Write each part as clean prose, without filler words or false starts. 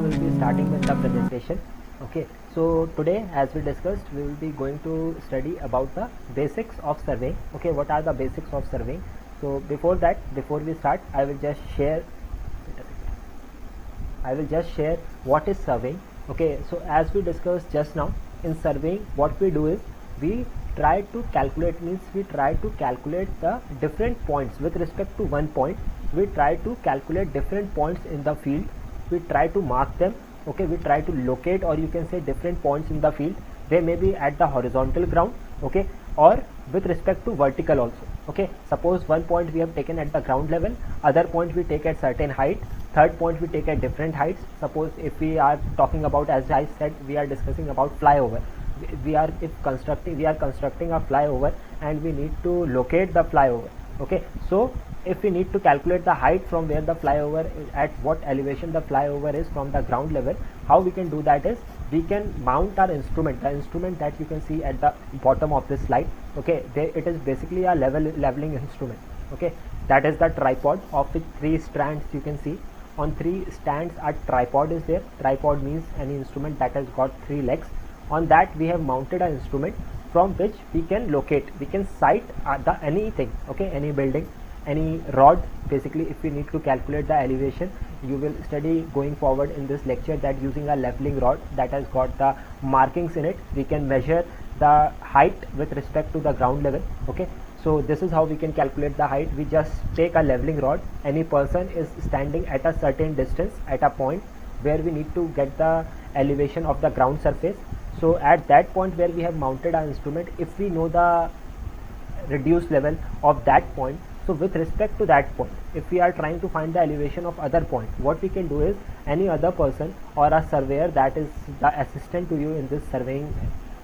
will be starting with the presentation. Okay, so today, as we discussed, we will be going to study about the basics of surveying. Okay, what are the basics of surveying? So before that, before we start, I will just share what is surveying. Okay, so as we discussed just now, in surveying what we do is we try to calculate the different points with respect to one point. We try to calculate different points in the field. We try to mark them. Okay, we try to locate, or you can say, different points in the field. They may be at the horizontal ground, okay, or with respect to vertical also. Okay, suppose one point we have taken at the ground level, other point we take at certain height, third point we take at different heights. Suppose if we are talking about, as I said, we are discussing about flyover. We are constructing a flyover and we need to locate the flyover. Okay, so if we need to calculate the height from where the flyover is, at what elevation the flyover is from the ground level, how we can do that is we can mount our instrument, the instrument that you can see at the bottom of this slide. Okay, it is basically a leveling instrument. Okay, that is the tripod, of which 3 strands you can see. On 3 stands a tripod is there. Tripod means any instrument that has got 3 legs. On that we have mounted an instrument from which we can locate, we can sight anything, okay, any building, any rod. Basically, if we need to calculate the elevation, you will study going forward in this lecture that using a leveling rod that has got the markings in it, we can measure the height with respect to the ground level. Okay, so this is how we can calculate the height. We just take a leveling rod. Any person is standing at a certain distance at a point where we need to get the elevation of the ground surface. So at that point where we have mounted our instrument, if we know the reduced level of that point, so with respect to that point, if we are trying to find the elevation of other point, what we can do is any other person or a surveyor that is the assistant to you in this surveying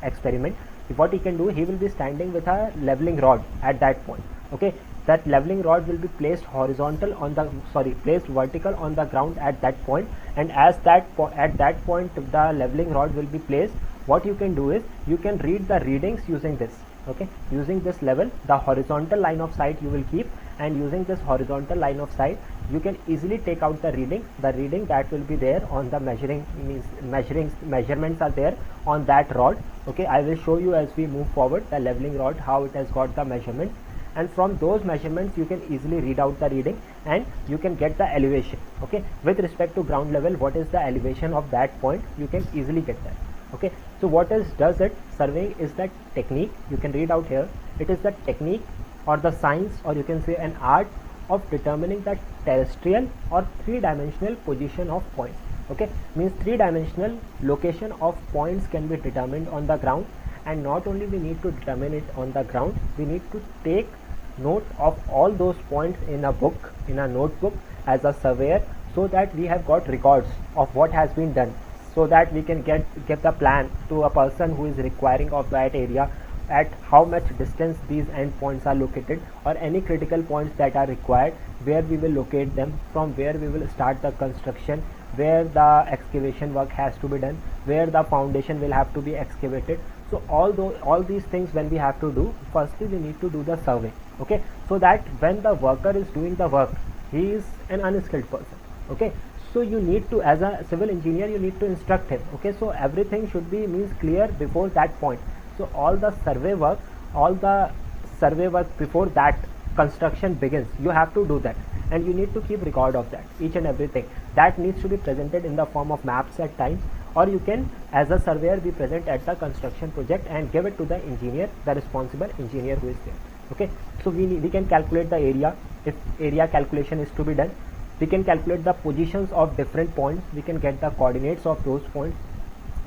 experiment, what he can do, he will be standing with a leveling rod at that point. Okay, that leveling rod will be placed vertical on the ground at that point, and at that point the leveling rod will be placed. What you can do is you can read the readings using this. Okay, using this level, the horizontal line of sight you will keep, and using this horizontal line of sight you can easily take out the reading that will be there on the measurements are there on that rod. Okay, I will show you as we move forward the leveling rod, how it has got the measurements, and from those measurements you can easily read out the reading and you can get the elevation. Okay, with respect to ground level, what is the elevation of that point, you can easily get that. Okay, so what does it? Surveying is that technique, you can read out here, it is the technique or the science, or you can say an art of determining the terrestrial or 3-dimensional position of points. Okay, means 3-dimensional location of points can be determined on the ground, and not only we need to determine it on the ground, we need to take note of all those points in a notebook as a surveyor, so that we have got records of what has been done, so that we can get the plan to a person who is requiring of that area, at how much distance these end points are located, or any critical points that are required, where we will locate them, from where we will start the construction, where the excavation work has to be done, where the foundation will have to be excavated. So all these things when we have to do, firstly we need to do the survey. Okay, so that when the worker is doing the work, he is an unskilled person. Okay, so you need to, as a civil engineer, you need to instruct him. Okay, so everything should be clear before that point. So all the survey work before that construction begins, you have to do that, and you need to keep record of that. Each and everything that needs to be presented in the form of maps at times, or you can, as a surveyor, be present at the construction project and give it to the engineer, the responsible engineer who is there. Okay, so we can calculate the area. If area calculation is to be done, we can calculate the positions of different points, we can get the coordinates of those points,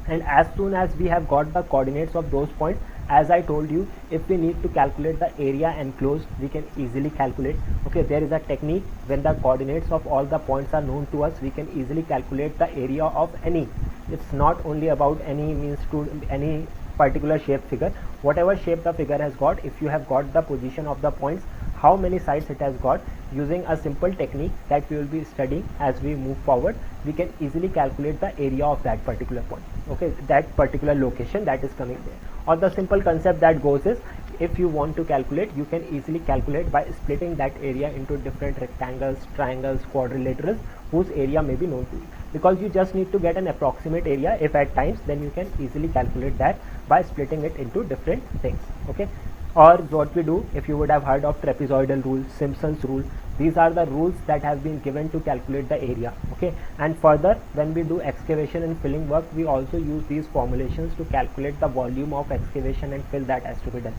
and as soon as we have got the coordinates of those points, as I told you, if we need to calculate the area enclosed, we can easily calculate. Okay, there is a technique, when the coordinates of all the points are known to us, we can easily calculate the area of any. It's not only about any particular shape figure, whatever shape the figure has got, if you have got the position of the points, how many sides it has got, using a simple technique that we will be studying as we move forward, we can easily calculate the area of that particular point. Okay, that particular location that is coming there. Or the simple concept that goes is, if you want to calculate, you can easily calculate by splitting that area into different rectangles, triangles, quadrilaterals whose area may be known to you, because you just need to get an approximate area if at times, then you can easily calculate that by splitting it into different things. Okay, or what we do, if you would have heard of trapezoidal rule, Simpson's rule, these are the rules that have been given to calculate the area. Okay, and further when we do excavation and filling work, we also use these formulations to calculate the volume of excavation and fill that has to be done.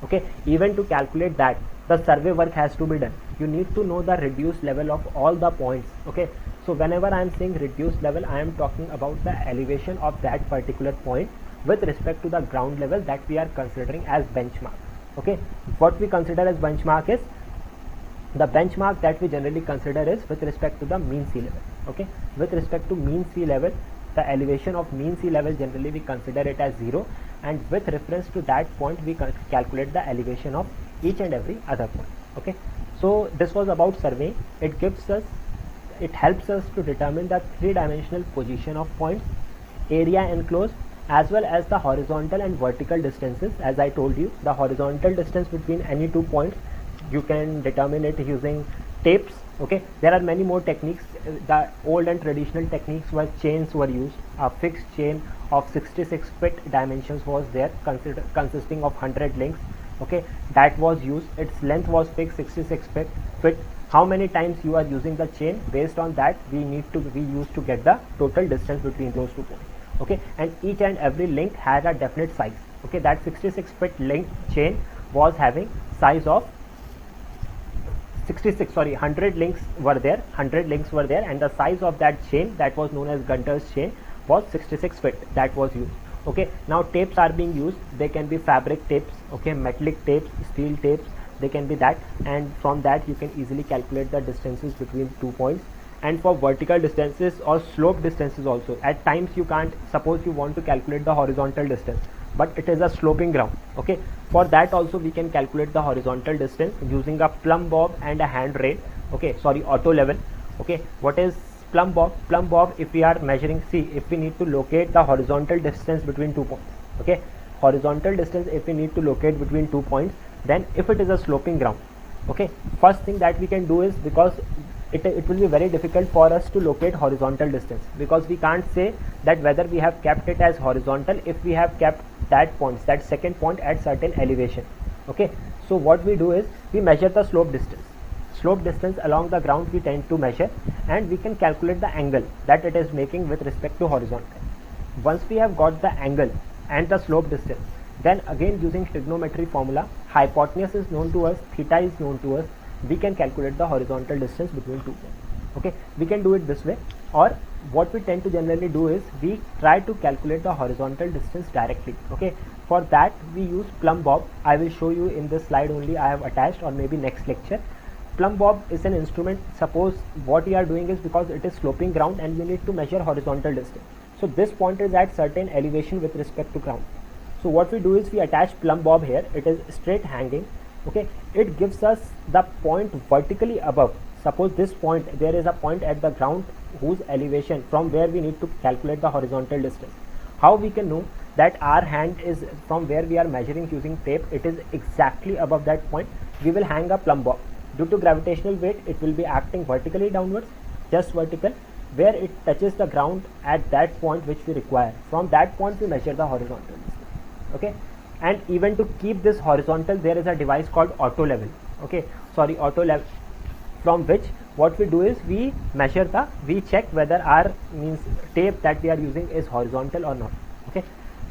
Okay, even to calculate that, the survey work has to be done. You need to know the reduced level of all the points. Okay, so whenever I am saying reduced level, I am talking about the elevation of that particular point with respect to the ground level that we are considering as benchmark. Okay, what we consider as benchmark is the benchmark that we generally consider is with respect to the mean sea level. Okay, with respect to mean sea level, the elevation of mean sea level generally we consider it as 0, and with reference to that point we calculate the elevation of each and every other point. Okay, so this was about surveying. It helps us to determine the three-dimensional position of points, area enclosed, as well as the horizontal and vertical distances. As I told you, the horizontal distance between any 2 points, you can determine it using tapes. Okay, there are many more techniques. The old and traditional techniques where chains were used. A fixed chain of 66 feet dimensions was there, consisting of 100 links. Okay, that was used. Its length was fixed 66 feet. How many times you are using the chain, based on that we used to get the total distance between those 2 points. Okay, and each and every link had a definite size. Okay, that 66 feet link chain was having size of 100 links were there, and the size of that chain, that was known as Gunter's chain, was 66 feet. That was used. Okay, now tapes are being used. They can be fabric tapes, okay, metallic tapes, steel tapes, they can be that, and from that you can easily calculate the distances between 2 points. And for vertical distances or slope distances also, at times you can't, suppose you want to calculate the horizontal distance but it is a sloping ground. Okay, for that also we can calculate the horizontal distance using a plumb bob and a hand rail. Okay, sorry, auto level. Okay, what is plumb bob? Plumb bob, if we are measuring, see, if we need to locate the horizontal distance between 2 points, okay, horizontal distance if we need to locate between 2 points, then if it is a sloping ground, okay, first thing that we can do is, because it will be very difficult for us to locate horizontal distance, because we can't say that whether we have kept it as horizontal if we have kept that point, that second point at certain elevation. Okay, so what we do is we measure the slope distance along the ground we tend to measure, and we can calculate the angle that it is making with respect to horizontal. Once we have got the angle and the slope distance, then again using trigonometry formula, hypotenuse is known to us, theta is known to us, we can calculate the horizontal distance between 2 points. Okay, we can do it this way, or what we tend to generally do is we try to calculate the horizontal distance directly. Okay, for that we use plumb bob. I will show you in this slide only, I have attached, or maybe next lecture. Plumb bob is an instrument. Suppose what we are doing is, because it is sloping ground and we need to measure horizontal distance, so this point is at certain elevation with respect to ground. So what we do is we attach plumb bob here. It is straight hanging. Okay, it gives us the point vertically above. Suppose this point, there is a point at the ground whose elevation from where we need to calculate the horizontal distance. How we can know that our hand is from where we are measuring using tape, it is exactly above that point? We will hang a plumb bob. Due to gravitational weight, it will be acting vertically downwards, just vertical, where it touches the ground at that point which we require. From that point we measure the horizontal distance. Okay, and even to keep this horizontal, there is a device called auto level. Okay, sorry, auto level, from which what we do is we measure we check whether our tape that we are using is horizontal or not. Okay,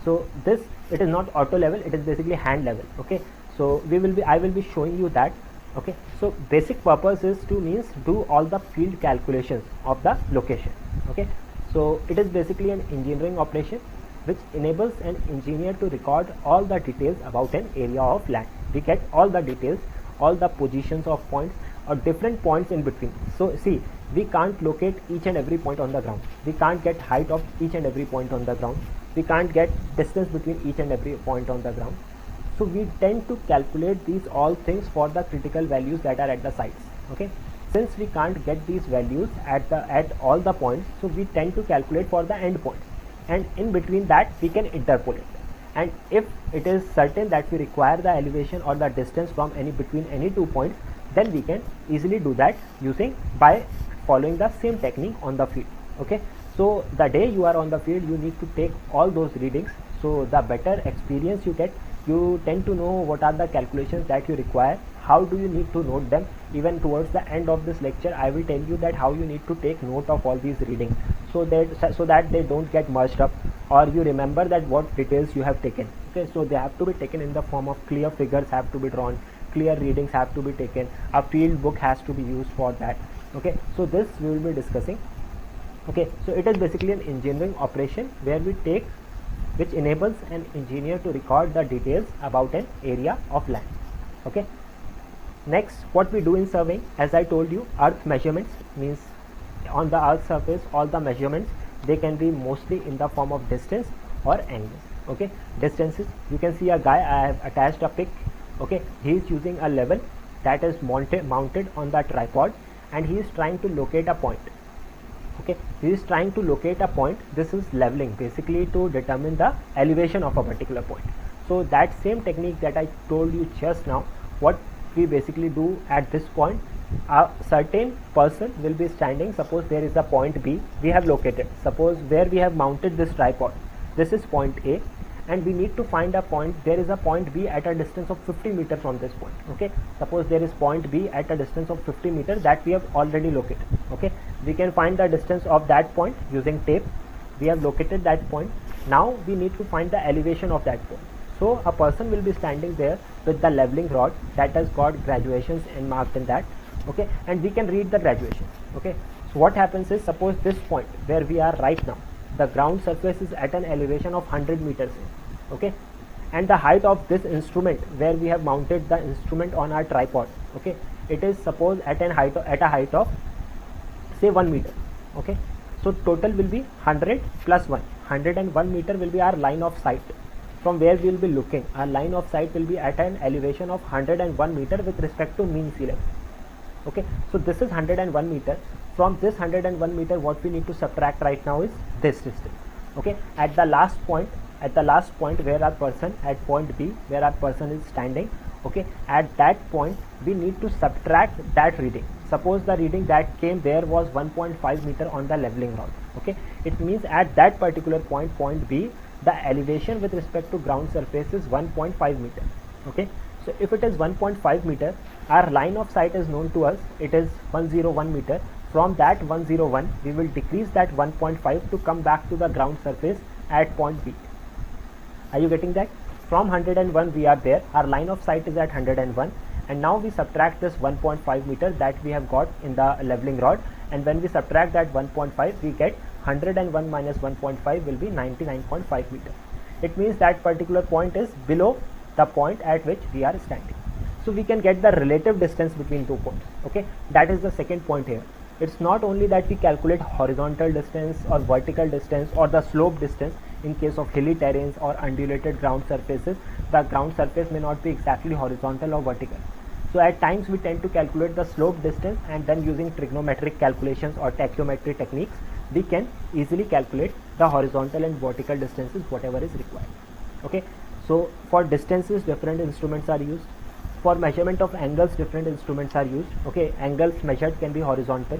so this, it is not auto level, it is basically hand level. Okay, so I will be showing you that. Okay, so basic purpose is to do all the field calculations of the location. Okay, so it is basically an engineering operation which enables an engineer to record all the details about an area of land. We get all the details, all the positions of points or different points in between. So see, we can't locate each and every point on the ground. We can't get height of each and every point on the ground. We can't get distance between each and every point on the ground. So we tend to calculate these all things for the critical values that are at the sites. Okay, since we can't get these values at all the points, so we tend to calculate for the end points, and in between that we can interpolate. and if it is certain that we require the elevation or the distance from between any 2 points, then we can easily do that by following the same technique on the field. Okay, so the day you are on the field, you need to take all those readings, so the better experience you get, you tend to know what are the calculations that you require, how do you need to note them. Even towards the end of this lecture, I will tell you that how you need to take note of all these readings, so that they don't get merged up, or you remember that what details you have taken. Okay, so they have to be taken in the form of clear figures have to be drawn, clear readings have to be taken, a field book has to be used for that. Okay, so this we will be discussing. Okay, so it is basically an engineering operation which enables an engineer to record the details about an area of land. Okay, next what we do in surveying, as I told you, earth measurements, means on the earth surface all the measurements, they can be mostly in the form of distance or angles. Okay, distances, you can see a guy, I have attached a pic. Okay, he is using a level that is mounted on the tripod, and he is trying to locate a point. Okay, he is trying to locate a point. This is leveling, basically to determine the elevation of a particular point. So that same technique that I told you just now, what we basically do at this point, a certain person will be standing. Suppose there is a point B we have located, suppose where we have mounted this tripod, this is point A, and we need to find a point. There is a point B at a distance of 50 meters from this point. Okay, suppose there is point B at a distance of 50 meters that we have already located. Okay, we can find the distance of that point using tape. We have located that point. Now we need to find the elevation of that point. So a person will be standing there with the leveling rod that has got graduations and marked in that. Okay, and we can read the graduations. Okay, so what happens is, suppose this point where we are right now, the ground surface is at an elevation of 100 meters. Okay, and the height of this instrument where we have mounted the instrument on our tripod, okay, it is suppose at a height of say 1 meter. Okay, so total will be 100 plus 1, 101 meter will be our line of sight from where we will be looking. Our line of sight will be at an elevation of 101 meter with respect to mean sea level. Okay, so this is 101 meter. From this 101 meter, what we need to subtract right now is this distance. Okay, at the last point where our person, at point B where our person is standing, okay, at that point we need to subtract that reading. Suppose the reading that came there was 1.5 meter on the leveling rod. Okay, it means at that particular point, point B, the elevation with respect to ground surface is 1.5 meter. Okay, so if it is 1.5 meter, our line of sight is known to us, it is 101 meter. From that 101, we will decrease that 1.5 to come back to the ground surface at point B. Are you getting that? From 101 we are there, our line of sight is at 101, and now we subtract this 1.5 meter that we have got in the leveling rod, and when we subtract that 1.5, we get 101 minus 1.5 will be 99.5 meter. It means that particular point is below the point at which we are standing. So we can get the relative distance between 2 points. Okay, that is the second point here. It's not only that we calculate horizontal distance or vertical distance or the slope distance. In case of hilly terrains or undulated ground surfaces, the ground surface may not be exactly horizontal or vertical. So at times we tend to calculate the slope distance, and then using trigonometric calculations or tachyometry techniques, we can easily calculate the horizontal and vertical distances, whatever is required. Okay, so for distances different instruments are used. For measurement of angles different instruments are used. Okay, angles measured can be horizontal.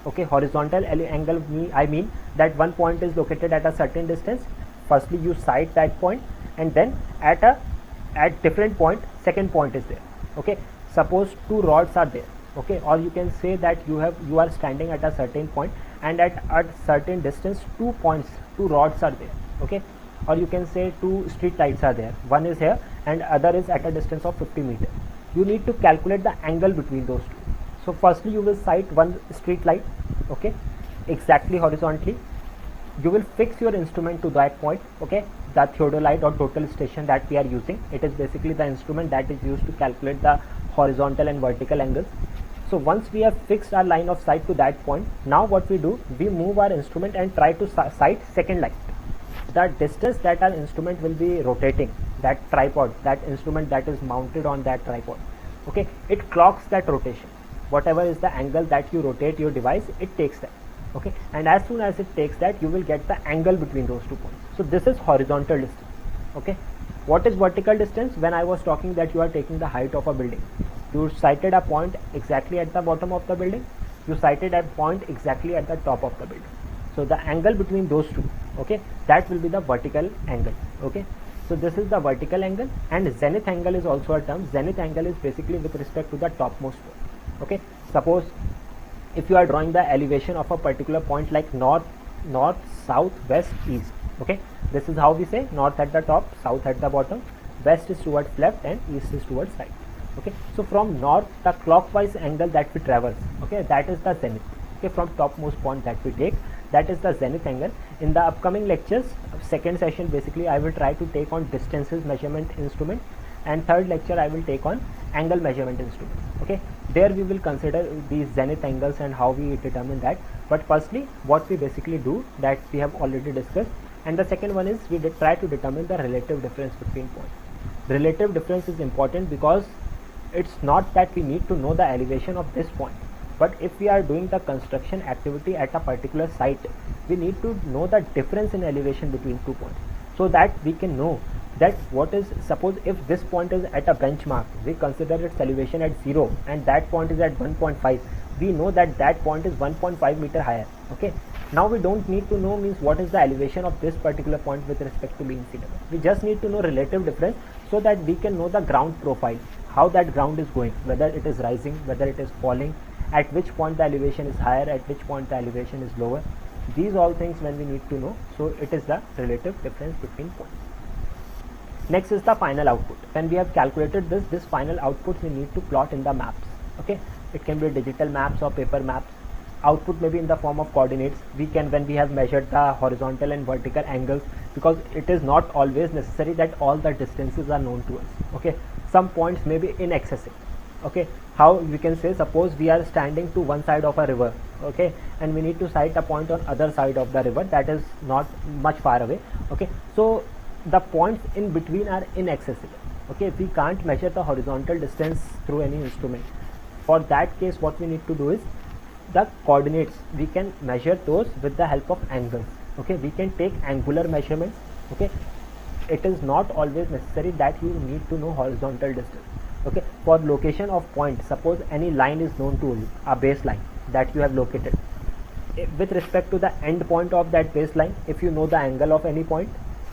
Okay, horizontal angle I mean that one point is located at a certain distance. Firstly you sight that point, and then at different point second point is there. Okay, suppose two rods are there. Okay, or you can say that you are standing at a certain point, and at a certain distance two rods are there. Okay, or you can say two street lights are there. One is here and other is at a distance of 50 meters. You need to calculate the angle between those two. So firstly you will sight one street light, okay, exactly horizontally. You will fix your instrument to that point. Okay, the theodolite or total station that we are using, it is basically the instrument that is used to calculate the horizontal and vertical angles. So once we have fixed our line of sight to that point, now what we do, we move our instrument and try to sight second light. The distance that our instrument will be rotating, that tripod, that instrument that is mounted on that tripod, okay, it clocks that rotation. Whatever is the angle that you rotate your device, it takes that. Okay, and as soon as it takes that, you will get the angle between those 2 points. So this is horizontal distance. Okay, What is vertical distance? When I was talking that you are taking the height of a building, you sighted a point exactly at the bottom of the building, you sighted a point exactly at the top of the building. So the angle between those two, okay, that will be the vertical angle. Okay, so this is the vertical angle, and zenith angle is also a term. Zenith angle is basically with respect to the topmost point. Okay, suppose if you are drawing the elevation of a particular point like north, south, west, east. Okay, this is how we say: north at the top, south at the bottom, west is towards left, and east is towards right. Okay, so from north, the clockwise angle that we traverse, okay, that is the zenith. Okay, from topmost point that we take, that is the zenith angle. In the upcoming lectures, second session, basically I will try to take on distances measurement instrument, and third lecture I will take on angle measurement instrument. Okay, there we will consider these zenith angles and how we determine that. But firstly, what we basically do, that we have already discussed, and the second one is we try to determine the relative difference between points. Relative difference is important because it's not that we need to know the elevation of this point, but if we are doing the construction activity at a particular site, we need to know the difference in elevation between 2 points, so that we can know that what is, suppose if this point is at a benchmark, we consider its elevation at 0 and that point is at 1.5, we know that that point is 1.5 meter higher. Okay, now we don't need to know means what is the elevation of this particular point with respect to mean sea level. We just need to know relative difference, so that we can know the ground profile, how that ground is going, whether it is rising, whether it is falling, at which point the elevation is higher, at which point the elevation is lower. These all things when we need to know, so it is the relative difference between points. Next is the final output. When we have calculated this final output we need to plot in the maps. Okay, it can be digital maps or paper maps. Output may be in the form of coordinates. We can, when we have measured the horizontal and vertical angles, because it is not always necessary that all the distances are known to us. Okay, some points may be inaccessible. Okay, how we can say, suppose we are standing to one side of a river, okay, and we need to sight a point on other side of the river that is not much far away. Okay, so the points in between are inaccessible. Okay, we can't measure the horizontal distance through any instrument. For that case, what we need to do is the coordinates, we can measure those with the help of angles. Okay, we can take angular measurements. Okay, it is not always necessary that you need to know horizontal distance. Okay, for location of point, suppose any line is known to you, a baseline that you have located. With respect to the end point of that baseline, if you know the angle of any point,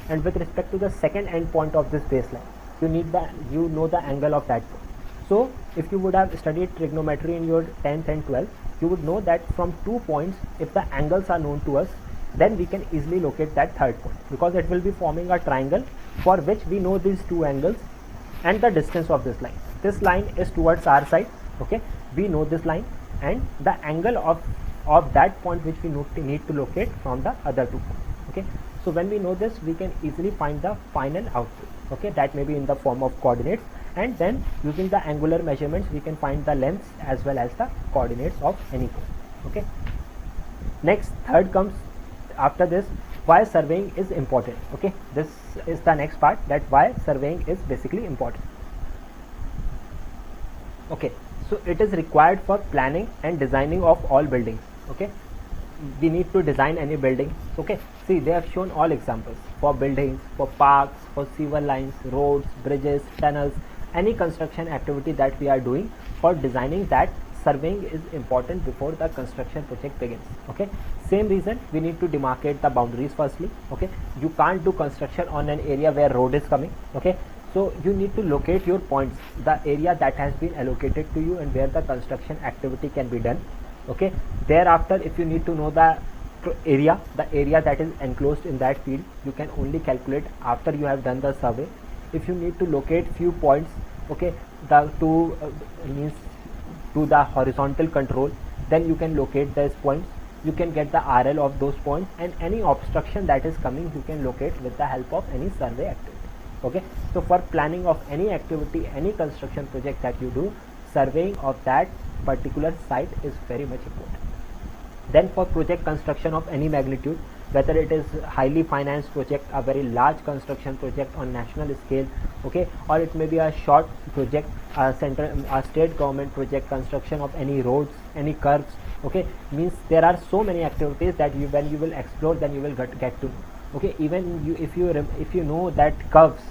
and with respect to the second end point of this baseline, you know the angle of that point. So if you would have studied trigonometry in your 10th and 12th, you would know that from 2 points, if the angles are known to us, then we can easily locate that third point, because it will be forming a triangle for which we know these 2 angles and the distance of this line. This line is towards our side. Okay, we know this line and the angle of that point which we need to locate from the other 2 points. Okay, so when we know this, we can easily find the final output. Okay, that may be in the form of coordinates, and then using the angular measurements we can find the lengths as well as the coordinates of any point. Okay, next, third comes after this, why surveying is important. Okay, this is the next part, that why surveying is basically important. Okay, so it is required for planning and designing of all buildings. Okay, we need to design any building. Okay, see, they have shown all examples for buildings, for parks, for sewer lines, roads, bridges, tunnels, any construction activity that we are doing. For designing that, surveying is important before the construction project begins. Okay, same reason we need to demarcate the boundaries firstly. Okay, you can't do construction on an area where road is coming. Okay, so you need to locate your points, the area that has been allocated to you and where the construction activity can be done. Okay, thereafter, if you need to know the area that is enclosed in that field, you can only calculate after you have done the survey. If you need to locate few points, okay, means to the horizontal control, then you can locate those points. You can get the RL of those points, and any obstruction that is coming you can locate with the help of any survey activity. Okay, so for planning of any activity, any construction project that you do, surveying of that particular site is very much important. Then for project construction of any magnitude, whether it is highly financed project, a very large construction project on national scale, okay, or it may be a short project, a state government project, construction of any roads, any curves. Okay, means there are so many activities that when you will explore, then you will get to know. Okay, even if you know that curves,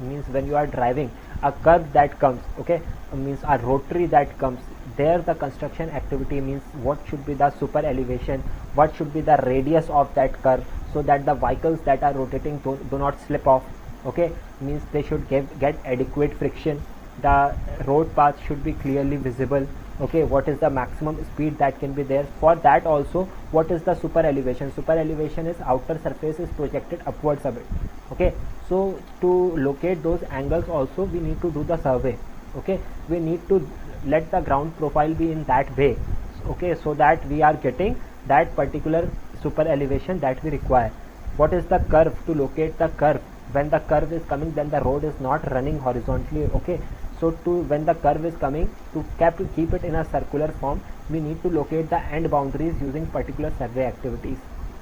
means when you are driving, a curve that comes, okay, means a rotary that comes, there the construction activity means what should be the super elevation, what should be the radius of that curve, so that the vehicles that are rotating do not slip off, okay, means they should get adequate friction, the road path should be clearly visible, okay, what is the maximum speed that can be there. For that also, what is the super elevation? Super elevation is outer surface is projected upwards a bit, okay. So to locate those angles also we need to do the survey, okay, we need to let the ground profile be in that way, okay, so that we are getting that particular super elevation that we require. What is the curve? To locate the curve, when the curve is coming, then the road is not running horizontally, okay. So to when the curve is coming, to keep it in a circular form, we need to locate the end boundaries using particular survey activities,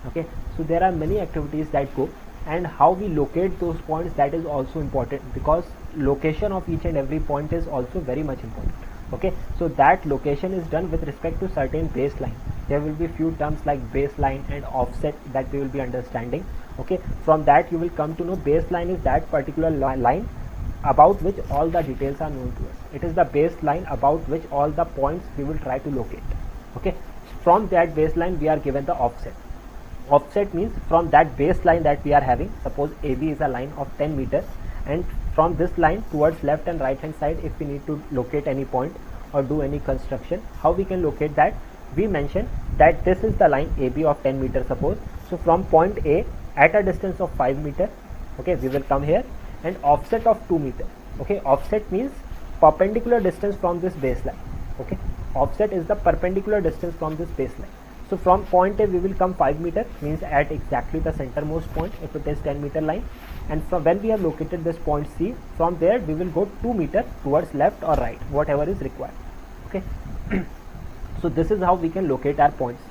okay. So there are many activities that go, and how we locate those points, that is also important, because location of each and every point is also very much important, okay. So that location is done with respect to certain baseline. There will be few terms like baseline and offset that we will be understanding, okay. From that you will come to know baseline is that particular line about which all the details are known to us. It is the baseline about which all the points we will try to locate, okay. From that baseline we are given the offset. Offset means from that baseline that we are having, suppose AB is a line of 10 meters, and from this line towards left and right hand side, if we need to locate any point or do any construction, how we can locate that? We mentioned that this is the line AB of 10 meters, suppose. So from point A at a distance of 5 meters, okay, we will come here, and offset of 2 meters, okay. Offset means perpendicular distance from this baseline, okay. Offset is the perpendicular distance from this baseline. So from point A we will come 5 meters, means at exactly the centermost point if it is 10 meter line, and from when we have located this point C, from there we will go 2 meters towards left or right, whatever is required, okay. So this is how we can locate our points.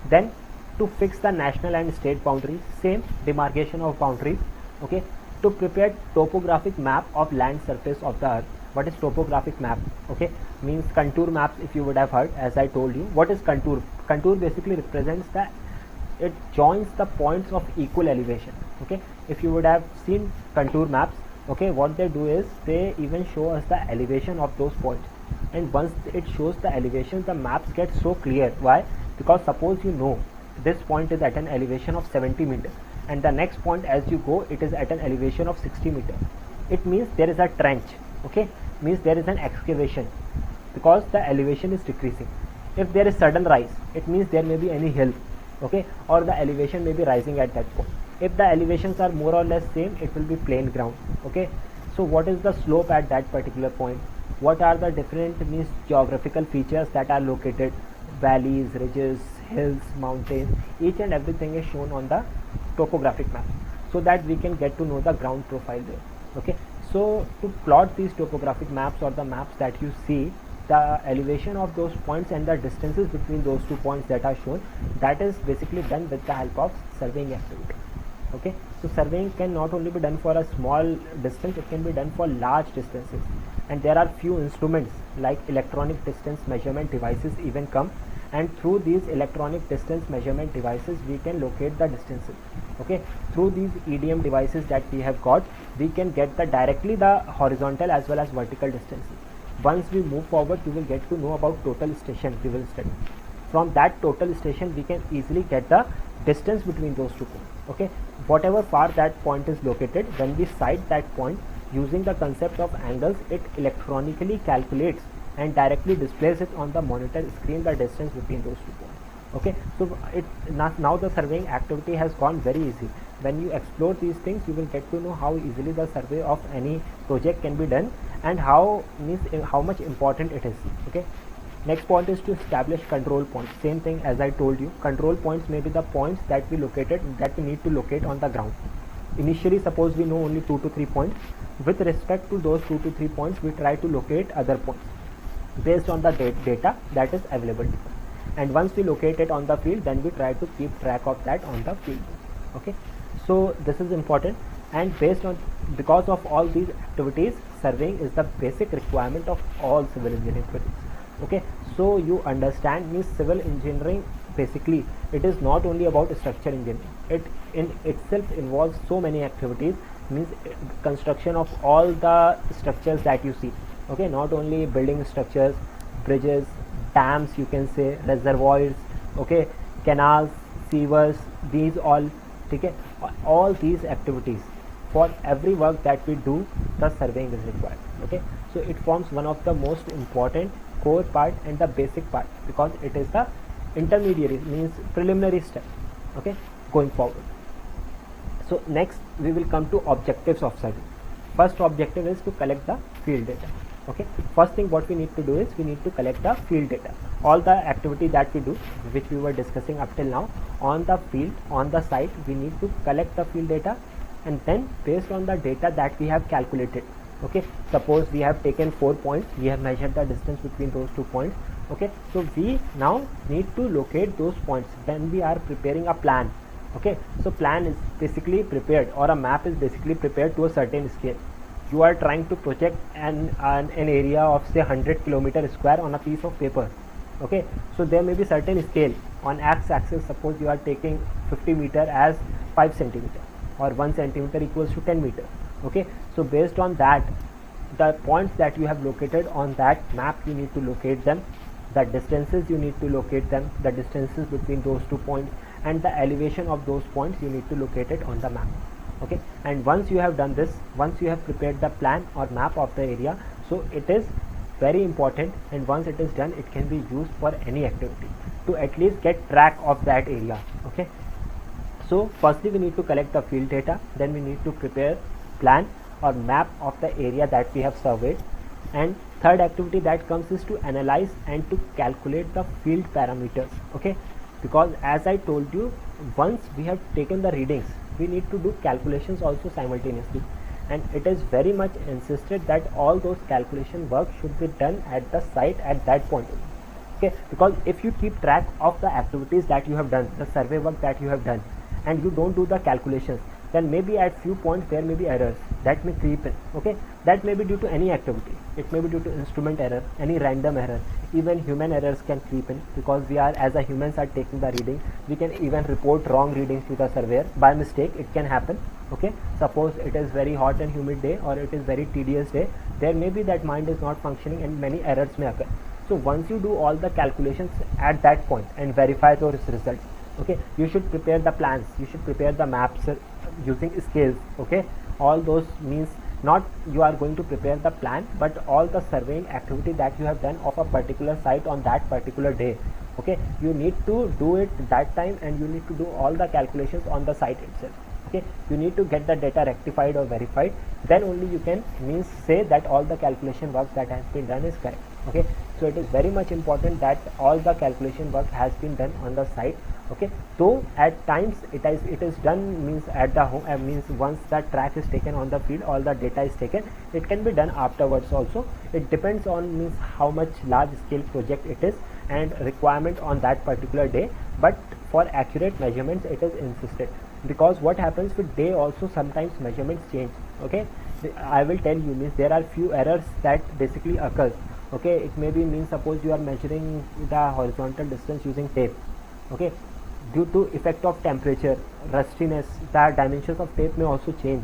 Then to fix the national and state boundaries, same demarcation of boundaries, okay. To prepare topographic map of land surface of the earth. What is topographic map? Okay, means contour maps, if you would have heard, as I told you. What is contour? Contour basically represents that it joins the points of equal elevation, okay. If you would have seen contour maps, okay, what they do is they even show us the elevation of those points, and once it shows the elevation, the maps get so clear. Why? Because suppose you know this point is at an elevation of 70 meters, and the next point as you go, it is at an elevation of 60 meters. It means there is a trench, okay, means there is an excavation, because the elevation is decreasing. If there is sudden rise, it means there may be any hill, okay, or the elevation may be rising at that point. If the elevations are more or less same, it will be plain ground, okay. So what is the slope at that particular point? What are the different means geographical features that are located? Valleys, ridges, hills, mountains, each and everything is shown on the topographic map, so that we can get to know the ground profile there, okay. So to plot these topographic maps or the maps that you see, the elevation of those points and the distances between those 2 points that are shown, that is basically done with the help of surveying activity, okay. So surveying can not only be done for a small distance, it can be done for large distances, and there are few instruments like electronic distance measurement devices even come, and through these electronic distance measurement devices we can locate the distances, okay. Through these EDM devices that we have got, we can get the directly the horizontal as well as vertical distances. Once we move forward, we will get to know about total station we will study. From that total station we can easily get the distance between those 2 points, okay. Whatever far that point is located, when we sight that point using the concept of angles, it electronically calculates and directly displays it on the monitor screen the distance between those 2 points, okay. So it now the surveying activity has gone very easy. When you explore these things, you will get to know how easily the survey of any project can be done, and how much important it is, okay. Next point is to establish control points. Same thing as I told you, control points may be the points that we need to locate on the ground. Initially, suppose we know only 2 to 3 points. With respect to those 2 to 3 points, we try to locate other points based on the data that is available to us, and once we locate it on the field, then we try to keep track of that on the field, okay. So this is important, and because of all these activities, surveying is the basic requirement of all civil engineering projects, okay. So you understand, means civil engineering basically it is not only about structure engineering, it in itself involves so many activities means construction of all the structures that you see. Okay, not only building structures, bridges, dams, you can say reservoirs, okay, canals, sewers, these all, okay, all these activities. For every work that we do, the surveying is required. Okay, so it forms one of the most important core part and the basic part, because it is the intermediary, means preliminary step, okay, going forward. So next we will come to objectives of survey. First objective is to collect the field data. Okay, first thing what we need to do is we need to collect the field data. All the activity that we do, which we were discussing up till now, on the field, on the site, we need to collect the field data, and then based on the data that we have calculated, okay, suppose we have taken 4 points, we have measured the distance between those 2 points. Okay, so we now need to locate those points when we are preparing a plan. Okay, so plan is basically prepared, or a map is basically prepared to a certain scale. You are trying to project an area of say 100 kilometer square on a piece of paper. Okay, so there may be certain scale. On x-axis, suppose you are taking 50 meter as 5 centimeter, or 1 centimeter equals to 10 meter. Okay, so based on that, the points that you have located on that map, you need to locate them, the distances you need to locate them, the distances between those 2 points, and the elevation of those points you need to locate it on the map. Okay, and once you have done this, once you have prepared the plan or map of the area, so it is very important, and once it is done, it can be used for any activity to at least get track of that area. Okay, so firstly we need to collect the field data, then we need to prepare plan or map of the area that we have surveyed, and third activity that comes is to analyze and to calculate the field parameters. Okay, because as I told you, once we have taken the readings, we need to do calculations also simultaneously, and it is very much insisted that all those calculation work should be done at the site at that point. Okay, because if you keep track of the activities that you have done, the survey work that you have done, and you don't do the calculations, then maybe at few points there may be errors that may creep in. Okay, that may be due to any activity, it may be due to instrument error, any random error, even human errors can creep in, because we are, as a humans are taking the reading, we can even report wrong readings to the surveyor by mistake. It can happen. Okay, suppose it is very hot and humid day, or it is very tedious day, there may be that mind is not functioning and many errors may occur. So once you do all the calculations at that point and verify those results, okay, you should prepare the plans, you should prepare the maps using scales. Okay, all those means not you are going to prepare the plan, but all the surveying activity that you have done of a particular site on that particular day. Okay, you need to do it that time, and you need to do all the calculations on the site itself. Okay, you need to get the data rectified or verified, then only you can means say that all the calculation work that has been done is correct. Okay, so it is very much important that all the calculation work has been done on the site. Okay, though at times it is done means at the home, means once the track is taken on the field, all the data is taken, it can be done afterwards also. It depends on means how much large scale project it is and requirement on that particular day, but for accurate measurements it is insisted, because what happens with day also, sometimes measurements change. Okay, I will tell you, means there are few errors that basically occurs. Okay, it may be means suppose you are measuring the horizontal distance using tape. Okay, due to effect of temperature, rustiness, the dimensions of tape may also change,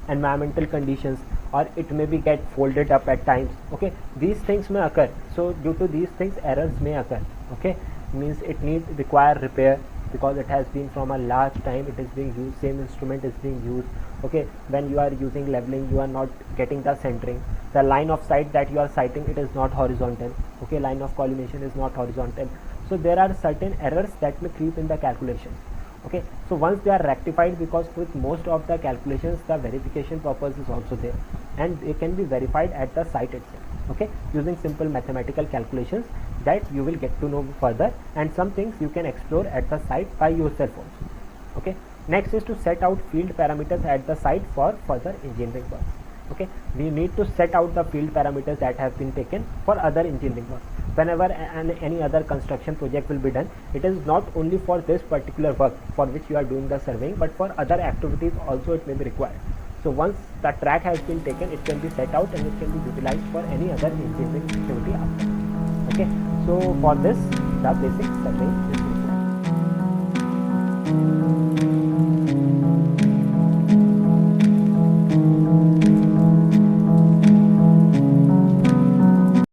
environmental conditions, or it may be get folded up at times. Okay, these things may occur, so due to these things errors may occur. Okay, means it needs require repair, because it has been from a large time it is being used, same instrument is being used. Okay, when you are using leveling, you are not getting the centering, the line of sight that you are sighting, it is not horizontal. Okay, line of collimation is not horizontal. So there are certain errors that may creep in the calculations. Okay, so once they are rectified, because with most of the calculations the verification purpose is also there, and they can be verified at the site itself. Okay, using simple mathematical calculations that you will get to know further, and some things you can explore at the site by yourself also. Okay, next is to set out field parameters at the site for further engineering work. Okay, we need to set out the field parameters that have been taken for other engineering work. Whenever any other construction project will be done, it is not only for this particular work for which you are doing the surveying, but for other activities also it may be required. So once the track has been taken, it can be set out and it can be utilized for any other engineering activity after. Okay, so for this the basic survey is required.